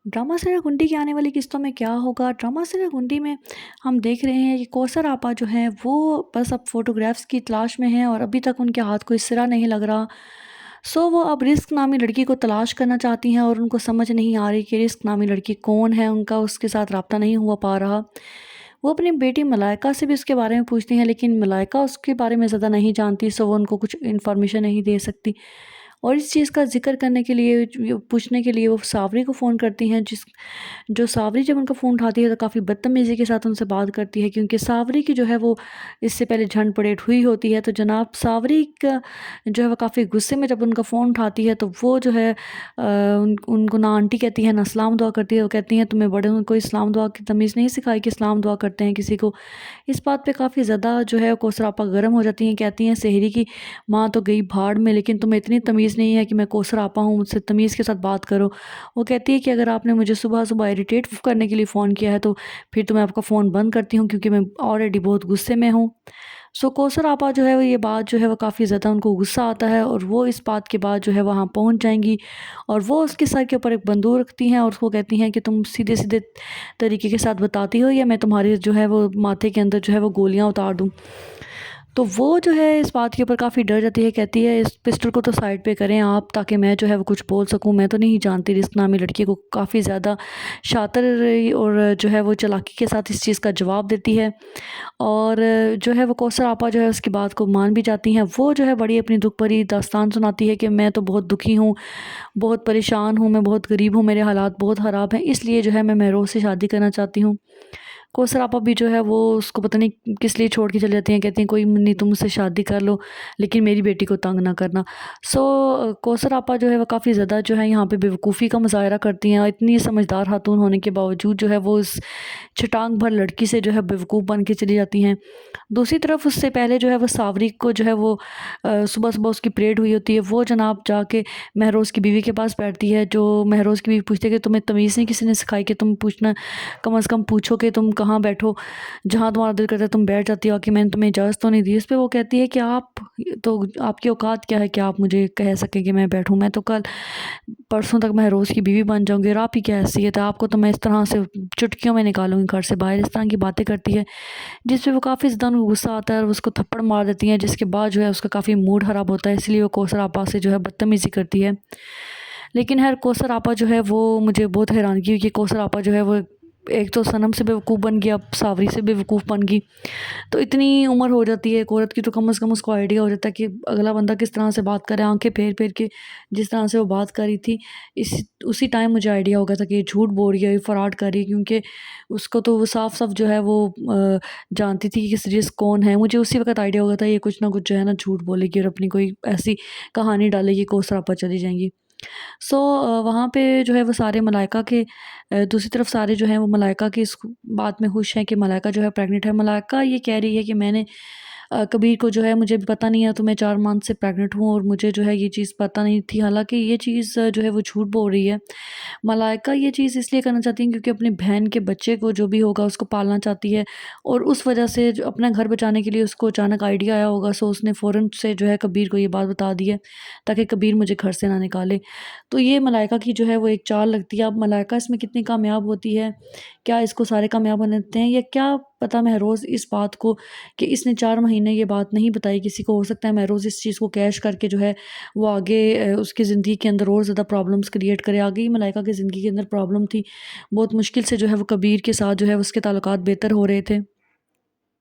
Drama सिराकुंडी की आने वाली किस्तों में क्या होगा? ड्रामा सिराकुंडी में हम देख रहे हैं कि कौसर आपा जो हैं वो बस अब फ़ोटोग्राफ्स की तलाश में हैं और अभी तक उनके हाथ कोई सिरा नहीं लग रहा। सो वो अब रिस्क नामी लड़की को तलाश करना चाहती हैं और उनको समझ नहीं आ रही कि रिस्क नामी लड़की कौन है, उनका उसके साथ राब्ता नहीं हुआ पा रहा। वो अपनी बेटी मलाइका से भी उसके बारे में पूछती हैं, लेकिन मलाइका उसके बारे में ज़्यादा नहीं जानती, सो वो उनको कुछ इन्फॉर्मेशन नहीं दे सकती। और इस चीज़ का ज़िक्र करने के लिए पूछने के लिए वो सावरी को फ़ोन करती हैं, जो सावरी जब उनका फ़ोन उठाती है तो काफ़ी बदतमीज़ी के साथ उनसे बात करती है, क्योंकि सावरी की जो है वो इससे पहले झंड-परेड हुई होती है। तो जनाब सावरी का जो है वो काफ़ी गुस्से में जब उनका फ़ोन उठाती है तो वो जो है उनको ना आंटी कहती है ना सलाम दुआ करती है। वो कहती हैं तुम्हें बड़े को कोई सलाम दुआ की तमीज़ नहीं सिखाई कि सलाम दुआ करते हैं किसी को। इस बात पे काफ़ी ज़्यादा जो है कौसर आपा गर्म हो जाती हैं, कहती हैं सेहरी की माँ तो गई भाड़ में, लेकिन तुम्हें इतनी तमीज़ नहीं है कि मैं कौसर आपा हूँ, मुझसे तमीज़ के साथ बात करो। वो कहती है कि अगर आपने मुझे सुबह-सुबह इरिटेट करने के लिए फ़ोन किया है तो फिर तो मैं आपका फ़ोन बंद करती हूँ, क्योंकि मैं ऑलरेडी बहुत गुस्से में हूँ। सो कौसर आपा जो है वो ये बात जो है वो काफ़ी ज़्यादा उनको गुस्सा आता है और वो इस बात के बाद जो है वहाँ पहुँच जाएँगी और वो उसके सर के ऊपर एक बंदूक रखती हैं और उसको कहती हैं कि तुम सीधे-सीधे तरीके के साथ बताती हो या मैं तुम्हारे जो है वो माथे के अंदर जो है वो गोलियाँ उतार दूँ। तो वो जो है इस बात के ऊपर काफ़ी डर जाती है, कहती है इस पिस्टल को तो साइड पे करें आप, ताकि मैं जो है वो कुछ बोल सकूँ, मैं तो नहीं जानती। रिस्क नामी लड़की को काफ़ी ज़्यादा शातिर और जो है वो चालाकी के साथ इस चीज़ का जवाब देती है और जो है वो कौसर आपा जो है उसकी बात को मान भी जाती हैं। वो जो है बड़ी अपनी दुख भरी दास्तान सुनाती है कि मैं तो बहुत दुखी हूँ, बहुत परेशान हूँ, मैं बहुत गरीब हूँ, मेरे हालात बहुत ख़राब हैं, इसलिए जो है मैं महरोज़ से शादी करना चाहती हूँ। कौसर आपा भी जो है वो उसको पता नहीं किस लिए छोड़ के चली जाती हैं, कहती हैं कोई नहीं, तुम मुझसे शादी कर लो, लेकिन मेरी बेटी को तंग ना करना। सो कौसर आपा जो है वो काफ़ी ज़्यादा जो है यहाँ पे बेवकूफ़ी का मुज़ाहरा करती हैं और इतनी समझदार खातून होने के बावजूद जो है वो इस छटांग भर लड़की से जो है बेवकूफ़ बन के चली जाती हैं। दूसरी तरफ उससे पहले जो है वो सावरी को जो है वो सुबह-सुबह उसकी परेड हुई होती है, वो जनाब जाके महरोज़ की बीवी के पास बैठती है, जो महरोज़ की बीवी पूछती है कि तुम्हें तमीज़ नहीं किसी ने सिखाई कि तुम पूछना, कम से कम पूछो कि तुम कहाँ बैठो, जहाँ तुम्हारा दिल करता है तुम बैठ जाती हो, कि मैंने तुम्हें इजाज़त तो नहीं दी। इस पे वो कहती है कि आप तो आपकी औकात क्या है कि आप मुझे कह सकें कि मैं बैठूँ? मैं तो कल परसों तक महरोज़ की बीवी बन जाऊँगी और आपकी क्या हैसियत है? आपको तो मैं इस तरह से चुटकियों में निकालूँगी घर से बाहर। इस तरह की बातें करती है, जिस पे वो काफ़ी ज़्यादा उनको गुस्सा आता है और उसको थप्पड़ मार देती हैं, जिसके बाद जो है उसका काफ़ी मूड ख़राब होता है, इसलिए वो कौसर आपा से जो है बदतमीज़ी करती है। लेकिन ख़ैर कौसर आपा जो है वो मुझे बहुत हैरानगी हुई कि कौसर आपा जो है वो एक तो सनम से बेवकूफ़ बन गई, अब सावरी से बेवकूफ़ बन गई। तो इतनी उम्र हो जाती है एक औरत की तो कम से कम उसको आइडिया हो जाता है कि अगला बंदा किस तरह से बात करे, आँखें फेर-फेर के जिस तरह से वो बात कर रही थी, इस उसी टाइम मुझे आइडिया हो गया था कि ये झूठ बोल रही है, ये फ्रॉड कर रही है, क्योंकि उसको तो वो साफ-साफ जो है वो जानती थी कि सीरियस कौन है। मुझे उसी वक़्त आइडिया हो गया था ये कुछ ना कुछ जो है ना झूठ बोलेगी और अपनी कोई ऐसी कहानी डालेगी, कौसर आपा चली जाएँगी। सो वहाँ पे जो है वो सारे मलाइका के दूसरी तरफ सारे जो हैं वो मलाइका की इस बात में खुश हैं कि मलाइका जो है प्रेग्नेंट है। मलाइका ये कह रही है कि मैंने कबीर को जो है मुझे भी पता नहीं है, तो मैं 4 मंथ से प्रेग्नेंट हूँ और मुझे जो है ये चीज़ पता नहीं थी। हालाँकि ये चीज़ जो है वो झूठ बोल रही है। मलाइका ये चीज़ इसलिए करना चाहती है क्योंकि अपनी बहन के बच्चे को जो भी होगा उसको पालना चाहती है और उस वजह से जो अपना घर बचाने के लिए उसको अचानक आइडिया आया होगा, सो उसने फ़ौरन से जो है कबीर को ये बात बता दी है, ताकि कबीर मुझे घर से ना निकाले। तो ये मलाइका की जो है वो एक चाल लगती है। अब मलाइका इसमें कितनी कामयाब होती है, क्या इसको सारे कामयाब होने देते हैं या क्या पता महरोज़ इस बात को कि इसने 4 महीने ये बात नहीं बताई किसी को, हो सकता है महरोज़ इस चीज़ को कैश करके जो है वो आगे उसकी ज़िंदगी के अंदर और ज़्यादा प्रॉब्लम्स क्रिएट करे। आगे ही मलाइका की ज़िंदगी के अंदर प्रॉब्लम थी, बहुत मुश्किल से जो है वो कबीर के साथ जो है उसके ताल्लुकात बेहतर हो रहे थे।